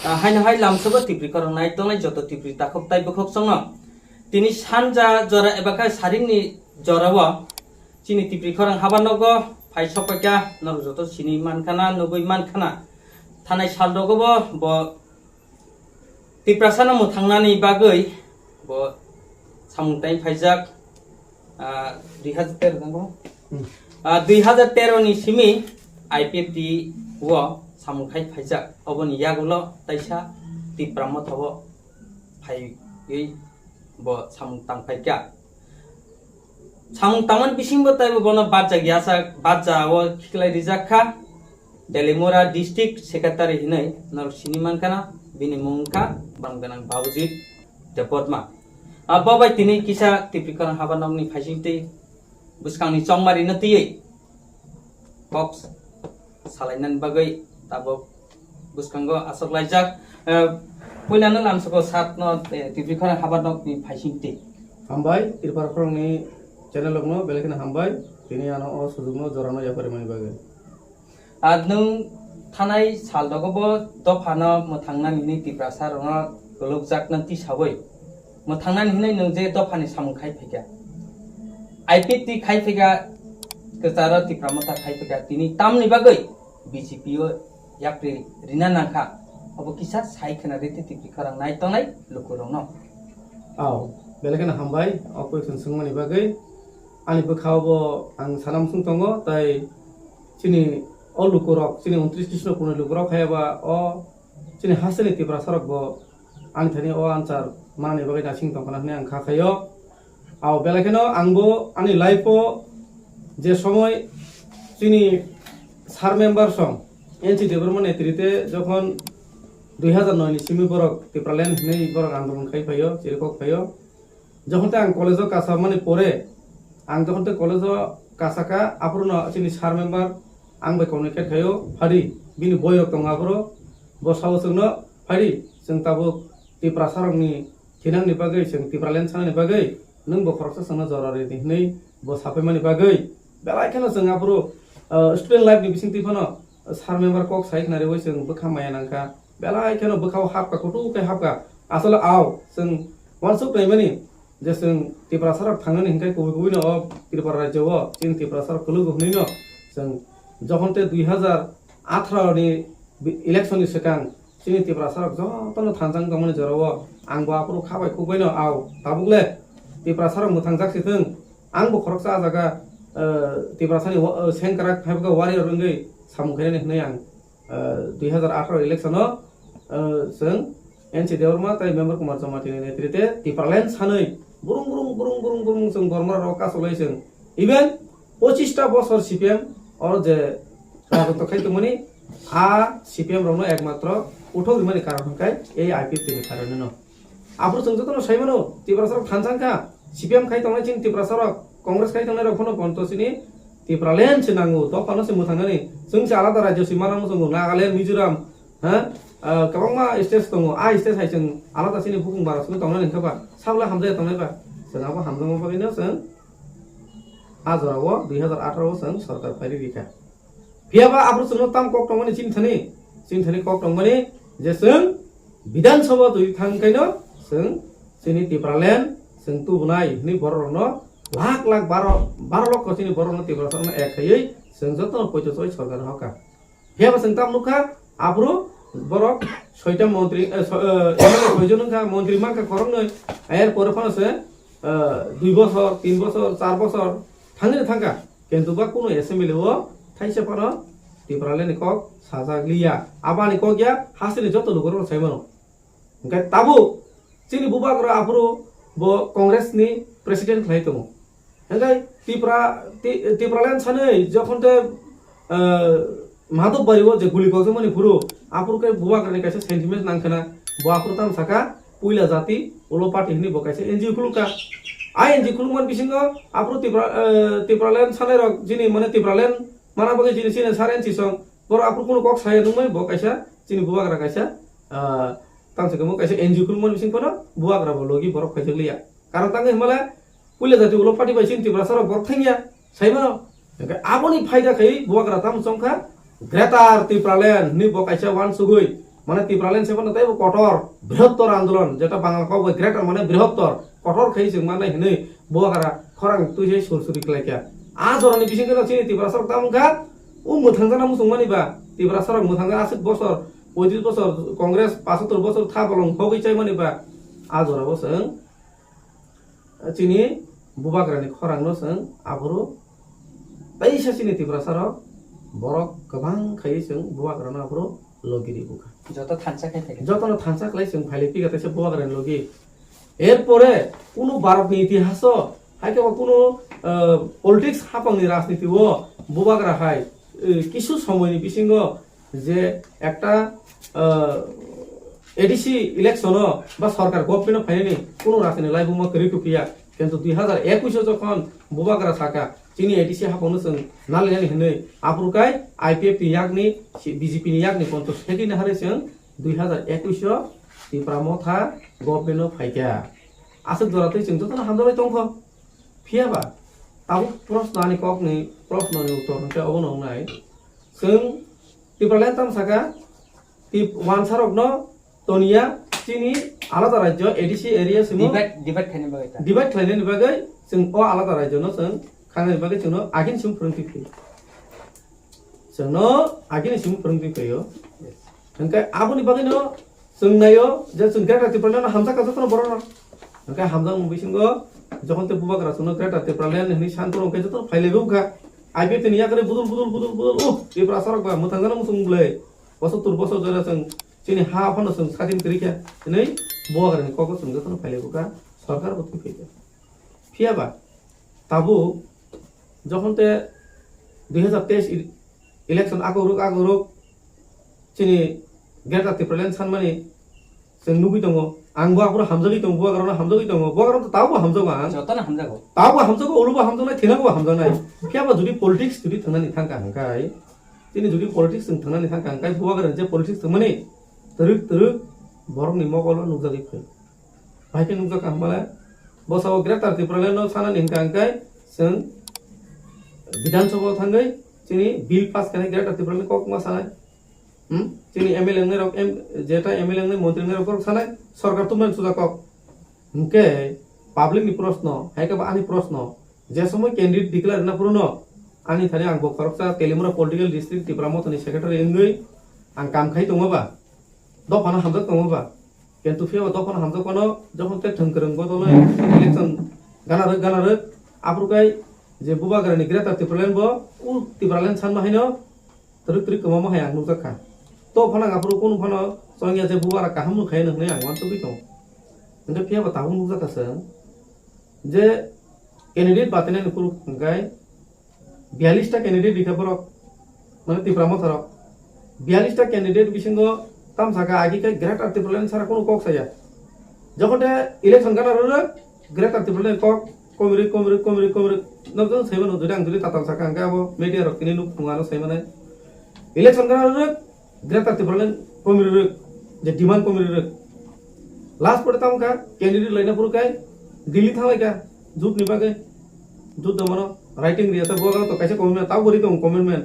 haina hai lamsoba tipri korang nai tongnai joto tipri takok tai bokok songno tini sanja jora ebaka saringni jorawo chini tipri korang habanogo phai sopakya nor joto sini mankana nogoi mankana thanai saldogobo bo tiprasana mo thangnani bagoi bo samungtai phaijak 2013 ni simi IPFT wo samungkai phaijak oboni yagulo taisa tipramo thobo phai ei bo samung tang phaikya samung taman bisingbo taibo bono baja gyasa baja wo khiklai rijakha Delimora district secretary hinai nor siniman kana bini mungka bangganang babujit depotma ababai tini kisa tipikon habanamni phaisingti buskangni chongmari natiye box salainan bagai tabo buskango asok laijak puilana lamsoko satno tipikon habanamni phaisingti hambai irpar krongni channel logno belekena hambai tini ano o sujugno jorano yapare mani bagai nung thanai saldogobo dofano mothangna ni tiprasa rona golokjak nanti sabai mothangna ni nung je dofani samung khai phega IPT khai phega kechara tipramata khai phega tini tamni bagai BJP o yakri rina nangkha obo kisa sai khana rete tipri kharang nai tongnai lukurongno aw belekena hambai o question sungmani bagai ani bkhawbo ang sanam sung tongo tai chini o lukurok chini 29 Krishna purni lukurok khayaba o chini haseni tipra sarok bo ani thani o answer mani bagai na sing tongkana hne ang khayo aw belakeno angbo ani life je সময় chini sar member song NC development netrite jokhon 2009 ni simi borok tipralen nei borok andolon khai phayo chirkok phayo jokhon ta ang college kasa mane pore ang jokhon ta college kasaka apruno chini sar member ang bai communicate khayo phari bini boyrok tongabro bosawo sungno phari sung tabo tipra sarangni thinang ni bagai sung tipralen sana ni bagai nung bo khoroksa sungna jorare ni nei bo sapai mani bagai belai khana sung apro student life ni bising tiphano sar member kok sai khna re woi sung bokha maya nangka belai khana bokhaw hapka kutu kai hapka asala aw sung wansuk nai mani je sung tipra sarak thangani hingkai kubi no tirpar rajyo o chin tipra sarak kulu gni no sung যখনতে 2018 ni election ni sekang sini tipra sarak jotono thanjang kamani jarawo angbo apro khabai khukbaino aw tabugle tipra sarak mutangjak sithung angbo khoroksa jaga tipra sani sengkarak phaiga warrior rungei samukhaini hnai ang 2018 election o sung NC deorma tai member kumar jamati ni netrite tipralen sanai burung sung gormar roka solai sung even 25 ta বছর CPM और जे राजत्व खाई तुमनी आ CPM रनो एकमात्र उठो रिमानि कारण हकाय ए IPFT नि कारण न आपुर संजतो न साइमनो तिब्रा सरक थानसांका CPM खाई तंगनाय चिन तिब्रा सरक कांग्रेस खाई तंगनाय रखनो पन्टसिनि तिब्रा लेन सिनांगो तो पानो से मुथांगानि जों से आलादा राज्य सिमाराम जों नागालैंड मिजोराम हा गोबांमा स्टेट दङ आ स्टेट हाय जों आलादा सिनि बुकुं बारा जों तंगनाय नखबा साबला हामजाय तंगनायबा जोंहाबो हामजामा बागैनो जों आजरावो 2018 जों सरकार फाइरि रिखा फियाबा आब्रु जों ताम कक तंगनि चिनथानि कक तंगनि जे जों विधानसभा दुइ थांखायनो जों जोंनि तिब्रालेण्ड जों तुबनाय नि बरनो लाख 12 लक्ष चिनि बरनो तिब्रासरनो एखायै जों जतो पयतो सय सरकार हका फियाबा जों ताम नुखा आब्रु बरक सयटा मन्त्री एमएलए सयजनखा मन्त्री माखा करंनो एर परफानसे 2 বছর 3 বছর 4 বছর थांगेनो थांगा किन्तु बा कोनो एसेम्बली ओ थाइसे पानो तिब्राले नि कक साजाग्लिया आबानि कक या हासिनि जतो लुगर साइमनो ओंखाय ताबु चिनि बुबाग्र आफुरो बो कांग्रेस नि प्रेसिडेंट खाइतमो ओंखाय तिब्रालेन सानै जखनते माधव बारिवो जे गुली कक मनि फुरो आफुरके बुबाग्र नि कासे सेन्टिमेन्ट नांखना बो आफुर ताम साका पुइला जाति ओलो पार्टी नि बकाइसे एनजिओ खुलुका आइन जिखुलुमान बिसिंगो आप्रो तिब्रालेन सानै रक जिनि माने तिब्रालेन माना बगे जिनि सिने सारेन सिसं बर आप्रो कुनो कक साय नुमै बकाइसा जिनि बुवाग्रा काइसा तांसे गमो काइसा एनजिओ खुलुमान बिसिं पनो बुवाग्रा बलगि बरक खाइजलिया कारण तांगे हिमाला पुइला जाति उलो पार्टी बाइसिन तिब्रा सरक बरथांगिया साइमानो आबोनि फायदा खै बुवाग्रा ताम संखा ग्रेटार तिब्रालेन नि बकाइसा वान सुगुइ মানে ত্রিপুরাল্যান্ড সেভেন তাই কঠোর বৃহত্তর আন্দোলন যেটা বাংলা কব গ্রেটার মানে বৃহত্তর কঠোর খাইছে মানে হিনে বুয়াগারা খরাং তুই সেই সুরসুরি খেলাইকা আ ধরনের বিশেষ করে চিনি ত্রিপুরা সরক দাম ঘাত ও মোথাংজানা মুসুং মানিবা ত্রিপুরা সরক মোথাংজা 80 বছর 35 বছর কংগ্রেস 75 বছর থা বলং হগৈ চাই মানিবা আ ধরাবো जों চিনি বুবাগ্রানি খরাং नो जों आबरो तैसा चिनि ত্রিপুরা সরক বরক गोबां खायै जों बुवाग्रानो आबरो লগিরি বুকা যত থানসা খাই থাকে যতন থানসা খাই जों ফাইলে পিগাতেছে বুয়াগ্রানি লগি এরপরে কোনো ভারতনি ইতিহাস হাইকে কোনো পলিটিক্স হাপাংনি রাজনীতি ও বুবাগ্রা হাই কিছু সময়নি বিসিঙ্গ যে একটা এডিসি ইলেকশন বা সরকার গভর্নমেন্ট ফাইনি কোনো রাজনীতি লাইবুমা করি কুপিয়া কিন্তু 2021 যখন বুবাগ্রা থাকা চিনি এডিসি হাপানো जों नालिनानि हनै आपुरकाय आईपीएफ नि यागनि बीजेपी नि यागनि पन्त सेकिन हारे जों 2021 ত্রিপুরা मथा गभर्नमेन्ट फाइका आसक दरातै जों जतन हामजाबाय दंख फियाबा ताबो प्रश्ननि ककनि प्रश्ननि उत्तर हंके अबनंनाय जों ত্রিপুরাল্যান্ড तामसाका वान सारकनो तनिया चिनि आलादा राज्य एडिसि एरिया सिमो डिवाइड खाइने बागै डिवाइड खाइने बागै जों अ आलादा राज्यनो जों खानाय बागै जोंनो आगिनसिम फोरोंथि फैयो जोंनो आगिनसिम फोरोंथि फैयो ओंखाय आबोनि बागैनो जों नायो जे जों ग्रेटार त्रिपुराल्यान्ड हामजा काजखनो बरना ओंखाय हामजा मुबिसिंगो जखन ते बुबाग्रा जोंनो ग्रेटार त्रिपुराल्यान्ड हनि सानफोर ओंखाय जतो फाइलेबोखा आईपीएफ नि याकरे बुदुल बुदुल बुदुल बुदुल त्रिपुरा सरक बा मोथांजाना मुसुंगले 72 বছর ধরে जों चिनि हा फानो जों सादिन करिका नै बुवाग्रानि कको जों जतो फाइलेबोखा सरकार बथि फैयो फियाबा ताबु যখন তে 2023 ইলেকশন আগরুক চিনি গ্রেটার ত্রিপুরাল্যান্ড সানমানি जों नुगै दङ आंबो आपुरा हामजागै दङ बुवाग्रानो हामजागै दङ बुवाग्रानो ताबो हामजागा যতন हामजागौ ताबो हामजागौ ओलुबो हामजानाय थेनागौ हामजानाय फियाबा जुदि पलिटिक्स जुदि थांनानै थांका हंकाय तिनि जुदि पलिटिक्स जों थांनानै थांका हंकाय बुवाग्रानि जे पलिटिक्स थांमाने तरक बरकनि मगल नुजागै फै भाइके नुजाका हमला बसाव ग्रेटार त्रिपुराल्यान्ड सानानि हंका हंकाय जों विधानसभा थांगै चिनि बिल पास खानाय ग्रेटार त्रिपुराल्यान्ड कक मा सानाय चिनि एमएलए ने रक एम जेटा एमएलए ने मंत्री ने रक सानाय सरकार तुमन सुजा कक हंके पाब्लिक नि प्रश्न हायका बा आनि प्रश्न जे समय कैंडिडेट डिक्लेयर ना पुरनो आनि थाने आं बखरकसा तेलिमुरा पॉलिटिकल डिस्ट्रिक्ट त्रिपुरा मथनि सेक्रेटारि एंगै आं काम खाइ दङबा दफाना हामजाक दङबा किन्तु फेवा दफाना हामजाकनो जखन ते थंकरंग बदले इलेक्शन गानार आपुरकाय जे बुबाग्रानि ग्रेटार त्रिपुराल्यान्ड बो उ त्रिपुराल्यान्ड सानमा हायनो तरक कमामा हाय आं नुजाखा तो फना आपुर कोन फना संगिया जे बुबारा काहाम नुखाय नंगै आं मानसो गै दं ओंदे फेवा ताबो नुजाखासो जे कैंडिडेट बातेने नुकुर हंगाय 42 टा कैंडिडेट दिखाबरक माने त्रिपुरा मथारक 42 टा कैंडिडेट बिसिंगो तामसाका आगिकाय ग्रेटार त्रिपुराल्यान्ड सारा कोनो कक साया जखते इलेक्शन गानार ग्रेटार त्रिपुराल्यान्ड कक कमरे नबजन सैमन जुदि आं जुदि ताताल साका हंगा अब मीडिया रक्तिनि नुक फुङानो सैमने इलेक्शन गानार ग्रेटार त्रिपुराल्यान्ड कमरे जे डिमान्ड कमरे लास्ट पड़े तामका कैंडिडेट लाइना पुरकाय दिल्ली थांलायका जुट निबागै जुट दमनो राइटिंग रियासा बुवाग्रा तो कैसे कमेन्ट ताव गरि दं कमेन्टमेन्ट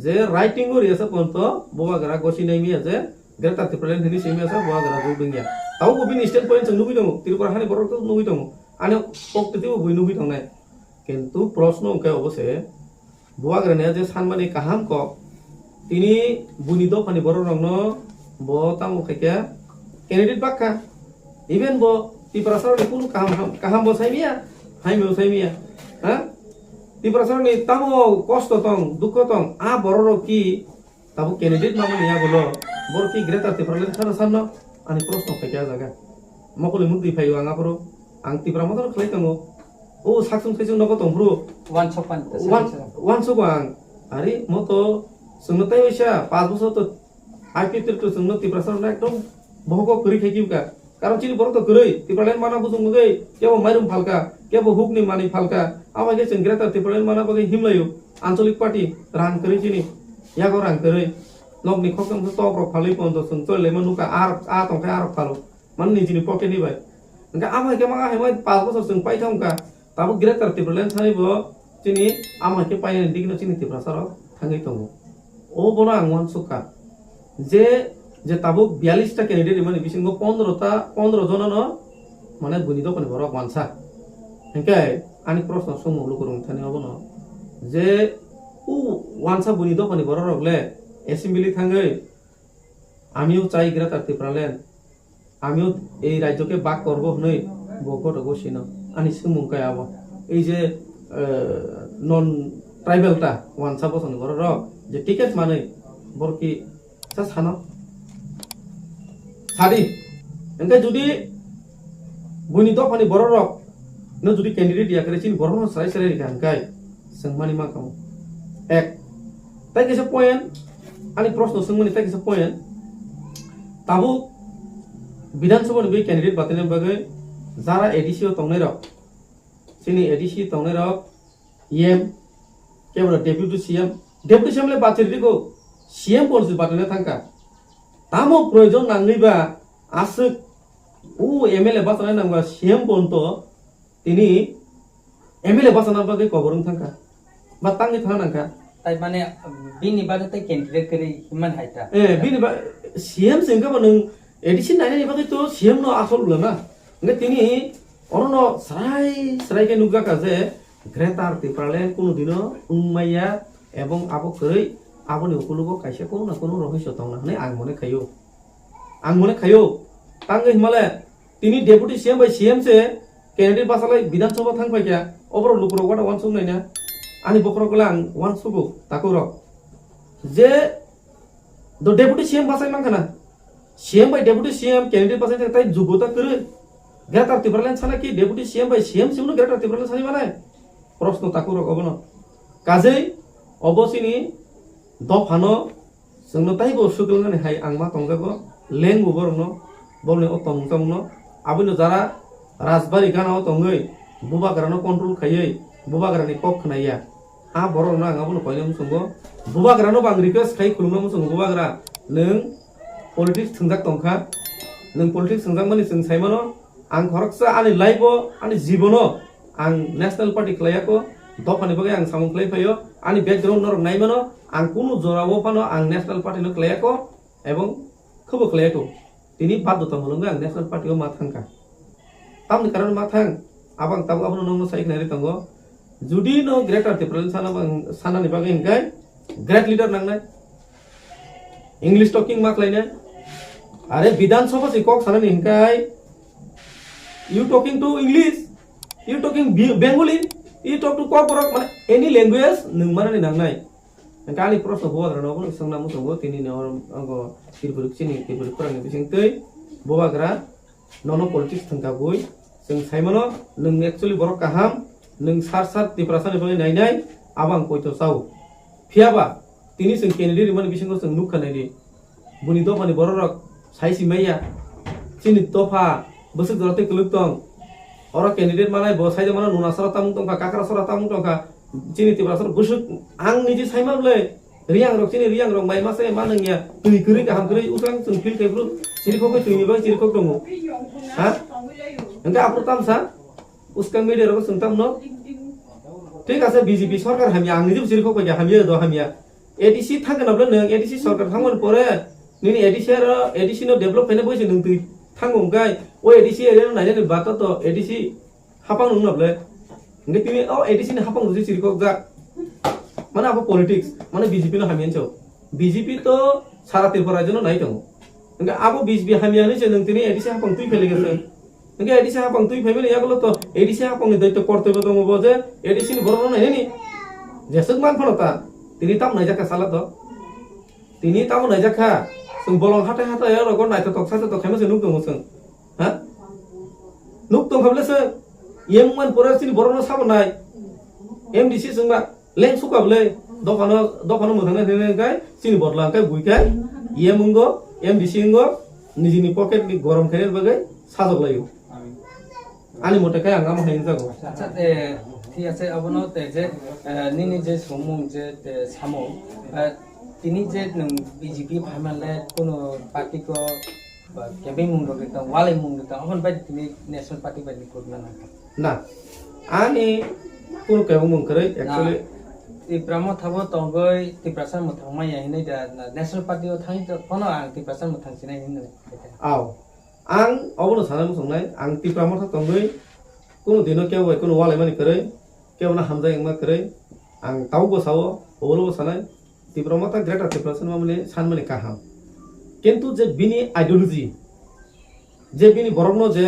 जे राइटिंग रियासा पन्त बुवाग्रा गसि नायमिया जे ग्रेटार त्रिपुराल्यान्ड हिनि सैमियासा बुवाग्रा जुट दंगिया ताव बिनि स्टेट पॉइंट जों नुगै दं त्रिपुरा हानि बरक नुगै दं आने पक्तिबो बुइ नुगै दंनाय किन्तु प्रश्न अंके अबसे बुवाग्रानिया जे सानमानि काहाम क तिनि बुनि दफानि बर रंनो ब तामु खायका कैंडिडेट बाक्का इवेन ब ত্রিপুরা सरनि कुनु काहाम बसाइमिया हाइमे बसाइमिया हा ত্রিপুরা सरनि तामो कष्ट दं दुख दं आ बरर की ताबो कैंडिडेट मामनि या बोलो बर की ग्रेटार त्रिपुराल्यान्ड साना साननो आनि प्रश्न खायका जागा मकले मुदि फायो आंगाफोरो आं ত্রিপুরা मथन खलै दङ ओ साकसुं साइजों नगो दंफ्रु वान सगो आं आरे मतो जोंनो ताइ बैसा 5 বছর तो आईपीएफ तो जोंनो ত্রিপুরা सरना एकदम बहको करि खायकिबका कारण चिनि बरक तो गरै त्रिपुराल्यान्ड माना बुजुं मगै केबो माइरुम फालका केबो हुकनि मानि फालका आबागे जों ग्रेटार त्रिपुराल्यान्ड माना बगै हिमलायो आंचलिक पार्टी रान करै चिनि यागो रान करै नगनि खकम तो प्रक फालै पन्द जों चले मनुका आ तंखाय आर फालो मान निजिनि पकेट निबाय ओंका आबागे मा हाय 5 বছর जों पाइथामका ताबो ग्रेटार त्रिपुराल्यान्ड सानिबो चिनि आमाके पाइनानि दिगनो चिनि त्रिपुरा सरक थाङै दङ ओ बना आं वान सुका जे যে তাবুক 42টা ক্যান্ডিডেট মানে বিসিঙ্গ 15 জনানো মানে বুনি দোকানি বড় ওয়ানসা হেনকাই আনি প্রশ্ন সমুল করুন থানি হবো না যে ও ওয়ানসা বুনি দোকানি বড় রগলে অ্যাসেম্বলি থাঙ্গে আমিও চাই গ্রেটার ত্রিপুরাল্যান্ড আমিও এই রাজ্যকে বাক করবো হই বকট বসিন আনি সুমুংকাই আবো এই যে নন ট্রাইবেলটা ওয়ানসা বসন বড় রক যে টিকেট মানে বড় কি সানো সারি এনকে যদি বুনি দোকানি বড় রক নো যদি ক্যান্ডিডেট ইয়া করে চিন বড় সাই সাই গানকাই সংমানি मा কাম এক তাই কিছু পয়েন্ট আনি প্রশ্ন সংমানি তাই কিছু পয়েন্ট তাবু বিধানসভা বি ক্যান্ডিডেট বাতিনের বাগে যারা এডিসি ও তংনে রক চিনি এডিসি তংনে রক ইএম কেবল ডেপুটি সিএম লে বাতির দিগো সিএম পলসি বাতিনে থাকা তামো প্রয়োজন নাঙ্গিবা আসে ও এমএলএ বাসনা নাঙ্গা সিএম পর্যন্ত তিনি এমএলএ বাসনা বাগে কবরং থাকা বা তাঙ্গি থাকা নাঙ্গা তাই মানে বিনি বাজাতে ক্যান্ডিডেট করে হিমান হাইতা বিনি বা সিএম সিংকা নং এডিসি নাইনি বাগে তো সিএম নো আসল না মানে তিনি অনন সরাই নুগা কাজে গ্রেটার ত্রিপুরাল্যান্ড কোনদিনও উংমাইয়া এবং আবো কই আবনি উকুলুগো কাইসে কোনো না কোনো রহস্য দं না আং মনে খাইও তাঙ্গে হিমালে তিনি ডেপুটি সিএম বাই সিএম সে ক্যান্ডিডেট বাসালাই বিধানসভা থাংबाय क्या अबर लुकुरो वाटा वान सुंनाय ना आनि बखरो गला आं वान सुगो ताको र जे द डेपुटी सीएम बासाय मांखाना सीएम बाय डेपुटी सीएम कैंडिडेट बासाय ताय जुगोता करे ग्रेटार ত্রিপুরাল্যান্ড साना कि डेपुटी सीएम बाय सीएम सिमनो ग्रेटार ত্রিপুরাল্যান্ড सानि माने प्रश्न ताको र गबनो काजै अबसिनि दफानो जोंनो ताइगो सुगलनानै हाय आं मा तंगागो लेंगु बरनो बलने अतम तमनो आबनो जारा राजबारी गानाव तंगै बुबाग्रानो कंट्रोल खायै बुबाग्रानि कक खनाया आ बरनो आंगाबनो कयले मुसंगो बुबाग्रानो बां रिक्वेस्ट खाय खुलुमनो मुसंगो बुबाग्रा नों पलिटिक्स थंजाक तंखा नों पलिटिक्स थंजाक माने जों सायमानो आं खरकसा आनि लाइफो आनि जीवनो आं नेशनल पार्टी खलायाको दफानि बगे आं सामं खलाय फायो आनि बैकग्राउंड नर नायमानो आं कुनु जरावो फानो आं नेशनल पार्टी नो खलायाको एवं खबो खलायाको तिनि बाध्यता मोलंगो आं नेशनल पार्टी मा थांका तामनि कारण मा थां आबां ताबो आबनो नंगो साइखनारि तंगो जुदि नो ग्रेटार ত্রিপুরাল্যান্ড सानानि बागे हिंगाय ग्रेट लीडर नांनाय इंग्लिश टॉकिंग मा खलायनाय अरे विधानसभा से कक सानानि हिंगाय you talking to English, you talking Bengali, you talk to Kokorok, any language, Numani Nangai. And Kali Prof of Water, no, some Namus of working in our Tilburuxini, Tilburuxini, Boagra, Nono politics, Tankaboy, Sing Simono, Nung actually Borokaham, Nung Sarsat, the Prasan of Nine, Avan Koito Sau, Piaba, Tinis and Kennedy, one vision was a Nukanadi, Bunito and the Borok, Saisi Maya, Chinitopa. Basak जरते कुलुक्तों और candidate मानाय बसाय माना नुना सरा तामुं तंका काकरा सरा तामुं तंका चिनि तिब्रासर बसक आं निजि साइमाबले रियांग रक चिनि रियांग रक माइ मासे मानंगिया तुइ करि गाहाम करि उसां जों फिल कैब्रु चिरिखौ तुइनि बा चिरिखौ दङ हा ओंका आपरो तामसा उसकां मेडे रक सोंताम न ठीक আছে বিজেপি সরকার হামিয়া आं निजि चिरिखौ कय हामिया द हामिया एडीसी थांगोनाबले नों एडीसी सरकार थांगोन परे निनि एडीसी नो डेभलप फैना बयसे नों तुइ थांगोन गाय ओ एडीसी एरिया नायने बाता तो एडीसी हापां नंगनाबले नगे तिनि ओ एडीसी ने हापां रुजि सिरिखौ जा माने आपो पॉलिटिक्स माने बीजेपी नो हामियानचो बीजेपी तो सारा त्रिपुरा राज्य नो नाय दङ नगे आपो बीजेपी हामियानि जे नों तिनि एडीसी हापां तुइ फेले गेसे नगे एडीसी हापां तुइ फेमिलि यागलो तो एडीसी हापां नि दैत्य कर्तव्य दङ बजे एडीसी नि बरनो नायनि जेसक मान फनता तिनि ताम नायजाका साला तो तिनि ताम नायजाका जों बलं हाथाय हाथाय रगन नायथ तकसाथ तो खेमसे नुक दङ जों हा नुक दं खाबलेसो येममान परासिनि बरनो साबनाय एमडीसी जोंबा लें सुकाबले दफानो मोथांना देनगाय सिनि बरलांकाय बुइकाय येमंगो एमडीसी इंगो निजिनि पकेट नि गरम खायनि बागै साजगलायो आनि मतेखाय आं आमा हायनि जागो আচ্ছা ঠিক আছে অবনো যে নিনি যে সমুং যে সামো তিনি যে বিজেপি ফাইমালে কোনো পার্টিকো কেবি মুং রগিতা ওয়ালে মুং রগিতা এখন বাই তিনি ন্যাশনাল পার্টি বাই করনা না ना आनि কোনো কেবি মুং করে actually Tipramo thabo tongoi tiprasan mo thangmai ya hinai da national party o thangi to kono ang tiprasan mo thang sinai hinai. Aw, ang obono sana mo songnai ang tipramo tha tongoi kono dino keu bai kono walai mani kare keu na hamza engma kare ang tau bo sawo obolo bo sanai tipramo tha greater tiprasan ma mane san mane kaham কিন্তু যে বিনি ideology যে বিনি বরগ্ন যে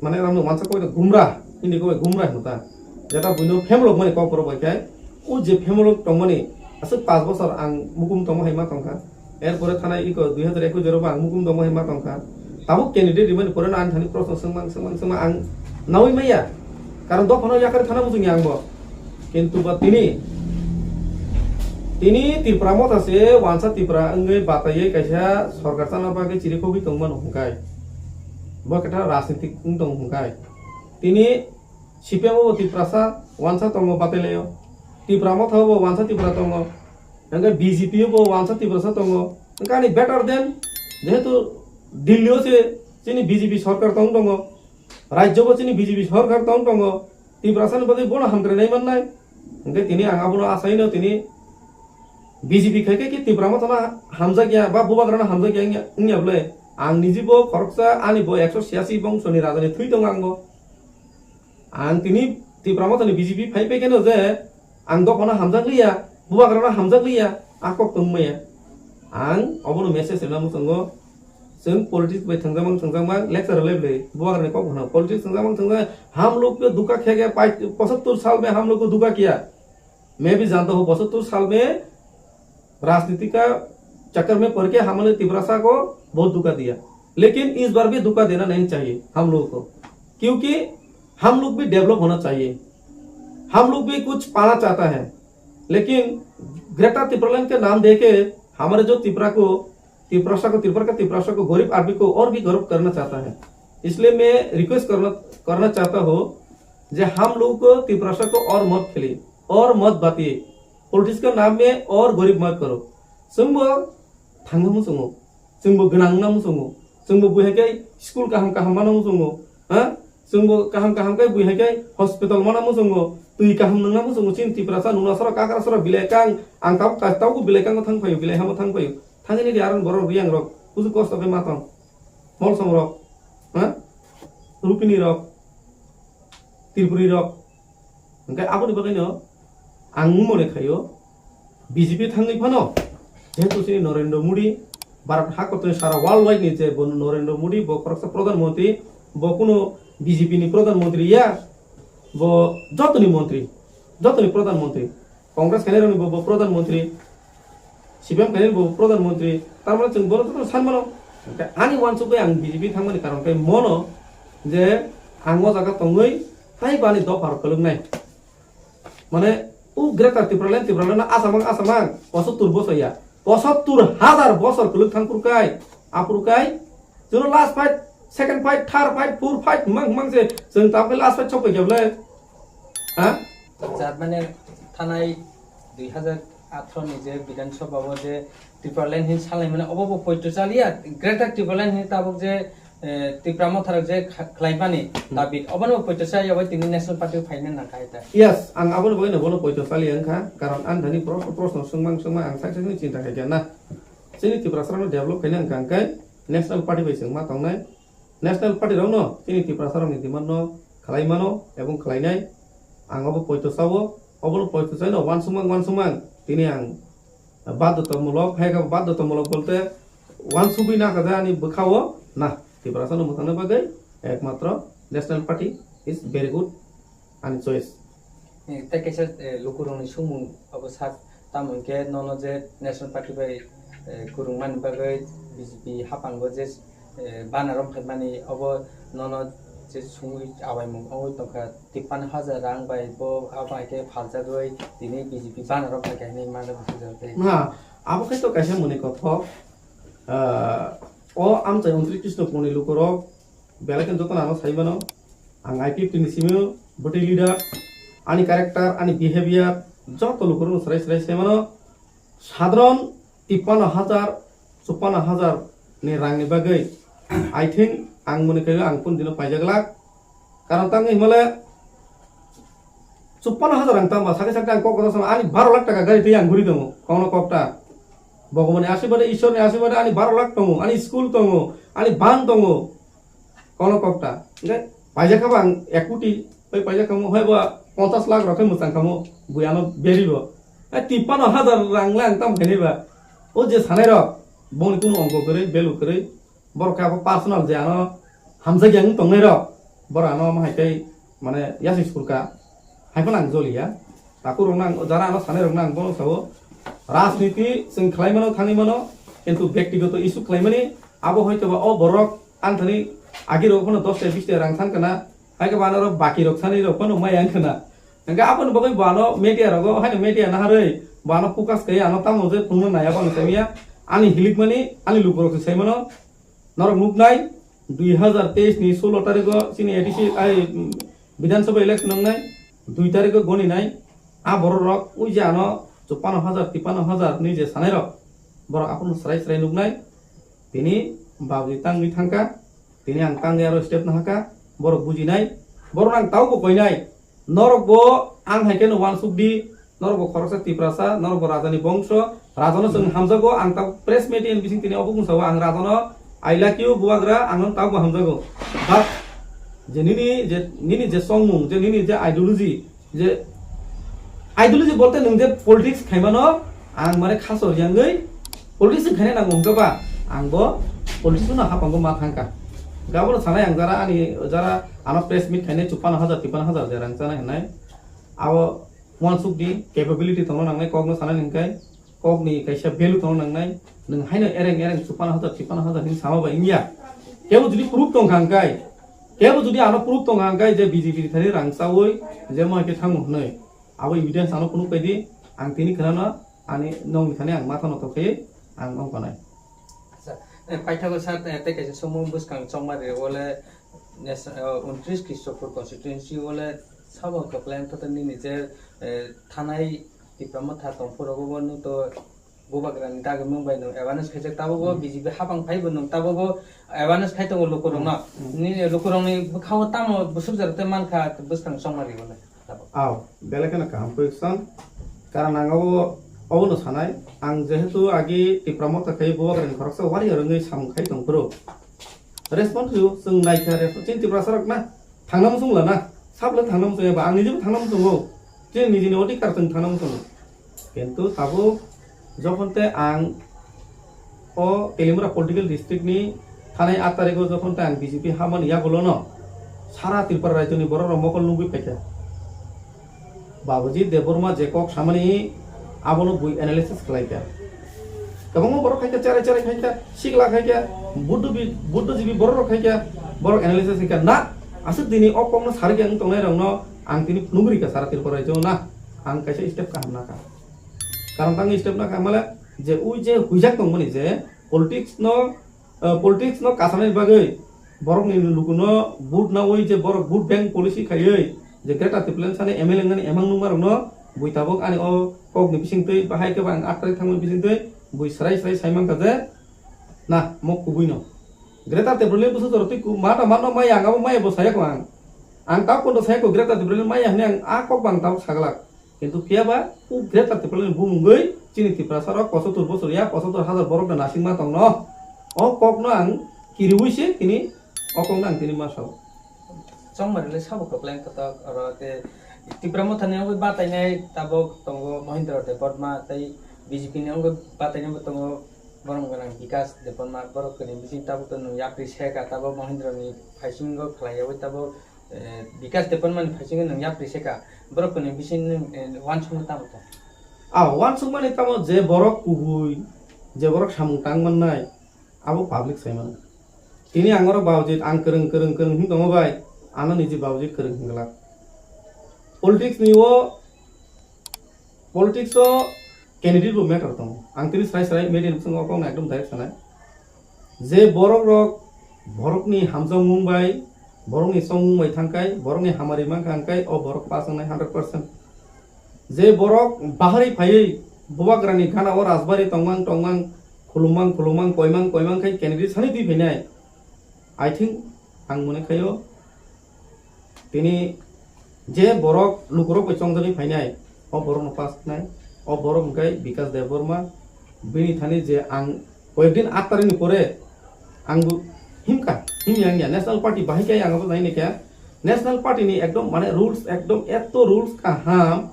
মানে আমরা মানসা কই গুমরা ইনি কই গুমরা হতা যেটা বুইনো ফেমলক মানে কম করব কাই ও যে ফেমলক টমনি আছে 5 বছর আং মুকুম তম হাইমা তংকা এরপরে থানায় ইকো 2021 জেরবা আং মুকুম তম হাইমা তংকা তাবো ক্যান্ডিডেট রিমাইন পরে না আন থানি প্রশ্ন সংমাং আং নাওই মাইয়া কারণ দখনো ইয়াকার থানা মুজুনি আংব কিন্তু বা তিনি ত্রিপুরামত আছে ওয়ানসা ত্রিপুরা अंगै बातायै कायसा सरकार चाना बागै चिरिखौबि तंमोन हुंकाय बकेटा राजनीतिक दं हुंकाय তিনি সিপিএমও ত্রিপুরাসা ওয়ানসা তঙ্গ বাতাইলাयो ত্রিপুরামত হবো ওয়ানসা ত্রিপুরা তঙ্গ अंगै বিজেপিও ওয়ানসা ত্রিপুরাসা তঙ্গ কানি বেটার দেন যেহেতু দিল্লিও সে চিনি বিজেপি সরকার তং দङ রাজ্যও চিনি বিজেপি সরকার তং দङ ত্রিপুরাসান বাদে বড় হামদ্রে নাই মাননাय अंगै তিনি आंगाबनो आसायनो তিনি বিজেপি খাইকে কি ত্রিপুরামো থানা হামজা গিয়া বা বুবাগ্রানা হামজা গিয়া ইংয়াবলে আং নিজিবো খরকসা আনিবো 186 বংশনি রাজধানী থুই দং আংবো আং তিনি ত্রিপুরামো থানি বিজেপি ফাইপে কেন যে আং দখনা হামজা গলিয়া বুবাগ্রানা হামজা গলিয়া আকক তংমায়া आं अबनो मेसेज सेनामो संगो जों पॉलिटिक्स बाय थंजामां लेक्चर लेबले बुआगरने को होना पॉलिटिक्स थंजामां हम लोग पे धोखा खा गया 75 साल में हम लोग को धोखा किया मैं भी जानता हूँ 75 साल में राजनीति का चक्कर में पड़ के हमने तिब्रासा को बहुत धोखा दिया लेकिन इस बार भी धोखा देना नहीं चाहिए हम लोगों को क्योंकि हम लोग भी डेवलप होना चाहिए हम लोग भी कुछ पाना चाहता है लेकिन ग्रेटर त्रिपुरालैंड के नाम देके हमारे जो त्रिपुरा का गरीब आदमी को और भी गौरव करना चाहता है इसलिए मैं रिक्वेस्ट करना चाहता हूँ जे हम लोग को त्रिपुरा को और मत खेलिए और मत बातिए पॉलिटिक्स के नाम में और गरीब मत करो जोंबो थांगमु जोंगो जोंबो गोनांनामु जोंगो जोंबो बुहायकै स्कुल काहाम मानामु जोंगो हा जोंबो काहाम कै बुहायकै हस्पिटाल मानामु जोंगो तुई काहाम नंगनामु जोंगो चिन त्रिपुरासा नुनासरा काकरासरा बिलायकां आं तावको बिलायकांगो थांफायो बिलायहामो थांफायो थांगिनि आरो बर' रियां रक बुजु कस्त पे माथां मलसम रक हा रुपिनि रक त्रिपुरी रक ओंखाय आबोनि बागैनो आं मने खायो बीजेपी थांगै फानो जेहेतु सिनि नरेंद्र मोदी भारत हाकते सारा वर्ल्ड वाइड नि जे नरेंद्र मोदी बो प्रधानमंत्री बो कोनो बीजेपी नि प्रधानमंत्री या बो जतनि प्रधानमंत्री कांग्रेस खानेर नि बो प्रधानमंत्री सीपीएम खानेर बो प्रधानमंत्री तार माने जों बर तो सानमानो आनि वानसु बे आं बीजेपी थांमानि कारण काय मनो जे आं ओ जागा तंगै हाय बानि द भारत कलुंनाय माने उ ग्रेटर त्रिपुरालैंड आसामां 75 बसया 75,000 बसर कलुक थांपुरकाय आपुरकाय जों last fight second fight third fight fourth fight मंग से जों तापे लास्ट फाइट छपै गेबले हा जात माने थानाय 2018 नि जे विधानसभायाव जे त्रिपुरालैंड हिन सालाय माने अबब पयतो चालिया ग्रेटर त्रिपुरालैंड हिन ताबक जे त्रिपुरामो थारक जे खलाइबानि दाबि अबनो पयतो चालिया बाय तिनि नेशनल पार्टी फाइनो नाखायता यस आं आबोनो बयनो बोनो पयतो चालिया अंखा कारण आं धनि प्रश्न सोंमां आं साइसेनि चिन्ता खायगोन ना जोंनि त्रिपुरासरानो डेभलप खायनो अंखाय नेशनल पार्टी बाय जों मा थांनाय नेशनल पार्टी रावनो जोंनि त्रिपुरासरानि दिमानो खलाइमानो एबं खलाइनाय आं अबो पयतो चावो अबनो पयतो चाइनो वान सुमां तिनि आं बाध्यतामूलक हायगा बाध्यतामूलक बोलते वान सुबि ना काजानि बखावो ना त्रिपुरासरानो मोथानो बागै एकमात्र national party is very good and choice ta kaisa lukurungni sumung abo sak tamonke nono je national party bai kurungman bagai BJP hapango je banarom khaimani abo nono je sungui abaimung oi toka 53,000 rang bai bo abaike phaljagoi tini BJP banarom khaini manda busujate na abo kai to kaisa mone kotho o amcha 29 Krishna पुनि lukurok belaken jotona ano saibano ang IPF ni simio boti leader ani character ani behavior joto lukurun srai semano সাধারণ 53,000 ni rangni bagai I think ang mone kai ang pun dino paijagla karon tang himale 54,000 ang tamba সাকে সাকে cock কথা সময় ani 12 lakh টাকা গাড়িতে আং ঘুরি দমো কোন ককটা ভগবানের আশীর্বাদে ঈশ্বরের আশীর্বাদে ani 12 লাখ দমো ani স্কুল দমো ani বান দমো কোন ককটা পাইজা খাবা আং 1 কোটি ওই পাইজা খামো হয়বা 50 লাখ রকম মোসাং খামো বুয়ানো বেরিব 53,000 রাংলা আং তাম খেনিবা ও যে সানাই রক বনি কোনো অঙ্ক করে বেলু করে বড় কাবো পার্সোনাল যে আনো হামজা গ্যাং তংনাই রক বড় আনো মাহাইকাই মানে ইয়াসি স্কুলকা হাইফান आं जलिया ताकु रंना जारा आनो सानै रंना आं बोनो साबो राजनीति जों खालायमानो थाङैमानो किन्तु व्यक्तिगत इस्यु खालायमानि आबो हयतोबा अ बरक आंथानि आगि रखनो 10 टा 20 टा रां सानकना हायके बानो बाकी रक सानै रकनो माय आंखना नंगा आबो बगै बानो मेडिया रगो हायनो मेडिया नाहारै बानो फोकस कै आनो तामो जे पुंनो नाया बानो सामिया आनि हिलिकमानि आनि लुबरक सायमानो नरक मुकनाय 2023 नि 16 तारिखो सिनि एडिसि आइ विधानसभा इलेक्सन नंनाय 2 तारिखो गनि नाय आ बर रक उइ जानो 54,000 53,000 नि जे सानै रक बर आपुन सराय सराय नुगनाय तिनि बाबुजि तांनि थांका तिनि आं तांगे आरो स्टेप नाहाका बर बुजिनाय बर आं तावबो कइनाय नरक बो आं हायकेनो वान सुकदि नरक बो खरसा तिप्रासा नरक बो राजानि बंश राजानो जों हामजागो आं ताव प्रेस मिटिन बिसिं तिनि अबुं सावा आं राजानो आई लाइक यू बुवाग्रा आं तावबो हामजागो बात जे निनी जे संमुं जे निनी जे आइडियोलॉजी बोलते नों जे पॉलिटिक्स खायमानो आं माने खासर यांगै पॉलिटिक्स खायनाय नांगौ हंगबा आंबो पॉलिटिक्स ना हापांगो मा थांका गाबो सानाय आं जारा आनो प्रेस मीट खायनाय 54,000 53,000 जे रां जानाय हनाय आबो वन सुकदि कैपेबिलिटी तंनो नांनाय कगनो सानाय नंखाय कगनि कायसा भेलु तंनो नांनाय नों हायनो एरें 54,000 53,000 नि सामाबा इंगिया केबो जुदि प्रूफ दंखांखाय केबो जुदि आनो प्रूफ दंखांखाय जे बीजेपी थानि रांसावै जे माके थांगो हनै आबो एविडेंस आनो कुनु बायदि आं तिनि खोनानो आनि नंनि थाने आं माथानो तखै आं अंकनाय पाइथागो साथ एते कैसे समूह बुसकां चंमारे ओले 29 ख्रिस्टफोर कन्स्टिट्युएन्सि ओले साबो कप्लेन ततनि निजे थानाय दिप्रामा था तंफोरावबो बनु तो गोबाग्रानि दागे मुंबाय नो एवारनेस खायसे ताबो बीजेपी हाबां फाइबो नं ताबो एवारनेस खायतो लोकरंना नि लोकरंनि खाव तामो बुसुबजारते मानखा बुसकां चंमारे ओले आव बेलेकना काम पैसान कारण आंगाव अवनो सानाय आं जेहेतु आगि तिप्रामा थाखाय बुवाग्रानि खरसा वारि रंगै सामखाय दंफोरो रेस्पन्स हो जों नायखा रेस्पन्स तिप्रासारक ना थांनाम सुंला ना साबले थांनाम सुंबा आं निजेबो थांनाम सुंगो जे निजिनि अधिकार जों थांनाम सुंगो किन्तु ताबो जखनते आं ओ तेलिमुरा पलिटिकल डिस्ट्रिक्ट नि थानाय 8 तारिखो जखनते आं बीजेपी हामान यागलो न सारा त्रिपुरा राज्यनि बर रमकल नुबि फैता बाबुजी देबरमा जेकक सामनि आबोनो बुइ एनालिसिस खालायका गोबां बर खायका चारै चारै खायका सिगला खायका बुद्धजीबि बर खायका बर एनालिसिस खायका ना आसु दिनि अकमनो सारगे आं तंनाय रंनो आं तिनि नुगुरिका सारा त्रिपुरा राज्यो ना आं कायसे स्टेप खालामना का कारण तांनि स्टेप ना खामाले जे उइ जे हुइजाक दंमोन जे पॉलिटिक्स न कासानाय बागै बरकनि लुकुनो बुट ना उइ जे बरक बुट बैंक पॉलिसी खायै जे Greta तिप्लेन Sane MLA ngani emang numarno bui tabok ani o kok ni bisingtei bahai ke bang atrai thangmon bisingtei bui sarai saimang kaje na mok kubuino greta tiplene busu toroti ku mata mano maya ngabo maya bo saya ko ang ta kondo saya ko greta tiplene maya hne ang a kok bang tab saglak kintu piaba u greta tiplene bumungoi chini tiprasara 75 bosor ya 75,000 borok na nasing ma tongno o kok no ang kiriwise kini okong nang tini masau चंमारे साबो कप्लेन कता अरते तिप्रामा थाने बातायनाय ताबो तंगो महेन्द्र देपरमा तै BJP ने बातायनाय तंगो बरमगना विकास देपरमा बरकनि बिसिं ताबो तनु याप्रि सेका ताबो महेन्द्रनि फाइसिंगो खलायाव ताबो विकास देपरमा फाइसिंगो नं याप्रि सेका बरकनि बिसिं वान सुंग ताबो वान सुंग माने ताबो जे बरक कुहुय जे बरक सामुंतां मोननाय आबो पाब्लिक सायमान तिनि आंगरो बावजित आं करं हिं दङबाय आनो निजे बावजी करं हिंगला पॉलिटिक्स कैंडिडेट बो मैटर दं आं तिनि साय मेडियन संग अकं एकदम डाइरेक्ट सानाय जे बरक बरकनि हामजं मुंबाई बरकनि सं मुंबाई थांकाय बरकनि हामारि मांखांकाय ओ बरक पास होनाय 100% जे बरक बाहारि फायै बुवाग्रानि खाना ओ राजबारि तंमां खुलुमां कोयमां खाय कैंडिडेट सानि दि फैनाय आई थिंक आं मने खायो तिनि जे borok lukurok bai chongjani phainai o borok no pass nai o borok hingkai Vikas Deborma bini thani je ang koyekdin 8 tarik ni pore angbu himyang ya national party bahikai angabo nai ne kya national party ni ekdom mane rules ekdom eto rules kaham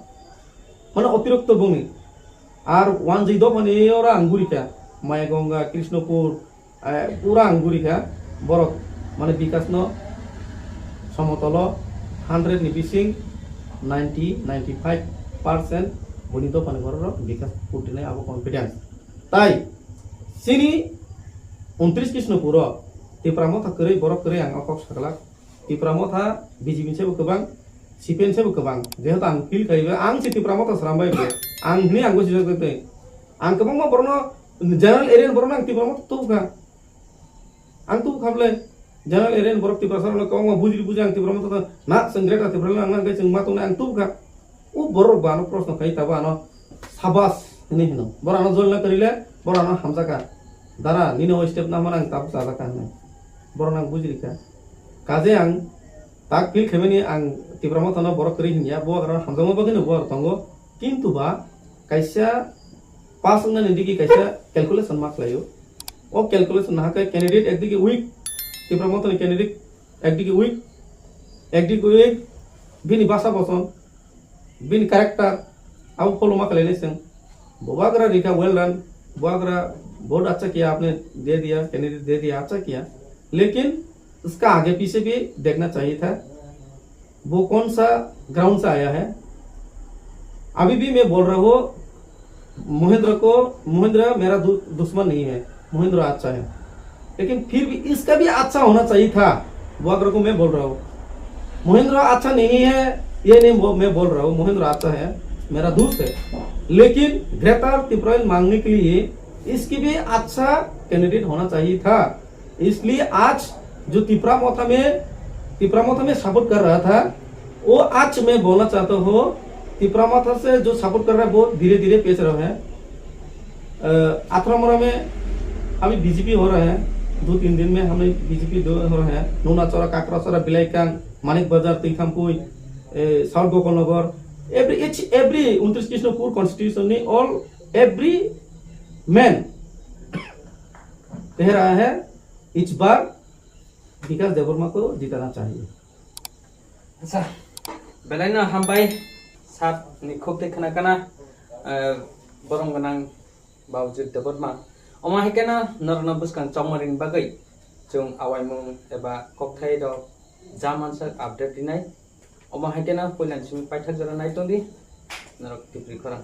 mane অতিরিক্ত বমি আর one জিদো মানে ওরা আঙ্গুরিকা মায়াগঙ্গা কৃষ্ণপুর পুরা আঙ্গুরিকা বরক মানে বিকাশ ন সমতল 100 ni bising 90-95% bonito pane ঘরের বিকাশ পুটিনে আবো কনফিডেন্স তাই সিনি 29 কৃষ্ণপুর তিপ্রামথা করে বরক করে আং অকক সাকলা তিপ্রামথা বিজেপি সেবো গোबां সিপিএন সেবো गोबां যেহেতু আং ফিল খাইবে আং সি তিপ্রামথা সারামবাই आं नि आंगो सिजोते आं गोबां मा बरनो जनरल एरिया बरनो आं तिप्रामथा तुखा आं तु खाबले जनरल एरिया बरक तिप्रासर ल कौंगा बुजि बुजि आं तिप्रामथा ना संग्रेटा तिप्राला आं गै जों मातोने आं तुखा उ बरक बानो प्रश्न खाइ ताबा न साबास नि हिनो बरानो जलना करिले बरानो हामजाका दारा निनो स्टेप ना मान आं ताब जाजाका नै बरनो आं बुजिरिका काजे आं ताक फिल खेमेनि आं तिप्रामथा न बरक करि हिनिया बो आरो हामजामा बागिनो बो तंगो किन्तु बा कैसा पास होना निदिकी कैसा कैलकुलेशन मार्क्स लायो ओ कैलकुलेशन ना के कैंडिडेट एकदिके वीक तिप्रामथन कैंडिडेट एकदिके वीक बिनि भाषा बसन बिनि कैरेक्टर आउ फॉलो मा कलेने सं बोबागरा रिका वेल रन बोबागरा बहुत अच्छा किया आपने दे दिया कैंडिडेट दे दिया अच्छा किया लेकिन उसका आगे पीछे भी देखना चाहिए था वो कौन सा ग्राउंड से आया है अभी भी मैं बोल रहा हूँ महेंद्र मेरा दुश्मन नहीं है महेंद्र अच्छा है लेकिन फिर भी इसका भी अच्छा होना चाहिए था बुआगर को मैं बोल रहा हूँ महेंद्र अच्छा नहीं है ये नहीं मैं बोल रहा हूँ महेंद्र अच्छा है मेरा दोस्त है लेकिन ग्रेटर तिप्राइल मांगने के लिए इसकी भी अच्छा कैंडिडेट होना चाहिए था इसलिए आज जो तिप्रामथा में सपोर्ट कर रहा था वो आज मैं बोलना चाहता हूँ तिप्रामथा से जो सपोर्ट कर रहा है वो धीरे धीरे पेच रहे हैं आथरामरा में अभी बीजेपी हो रहे हैं 2-3 दिन में हमें बीजेपी हो रहे हैं नूनाचौरा काकराचौरा Bilaikang Manik Bazar Tikhampui south Gopalnagar every 29 Krishnapur constitution all every man कह रहा है इस बार विकास देबर्मा को जिताना चाहिए अच्छा बेलायनो हामबाय सात नि खूब देखना कना बरम गनां बावजि देबर्मा अमा हेकेना नरना बुसकां चमरिन बागै जों आवायमुं एबा ककथाय द जामानसा आपडेट दिनाय अमा हेकेना पयलानसिम पाइथाक जरा नायतोंदि नरक तिप्रि खरां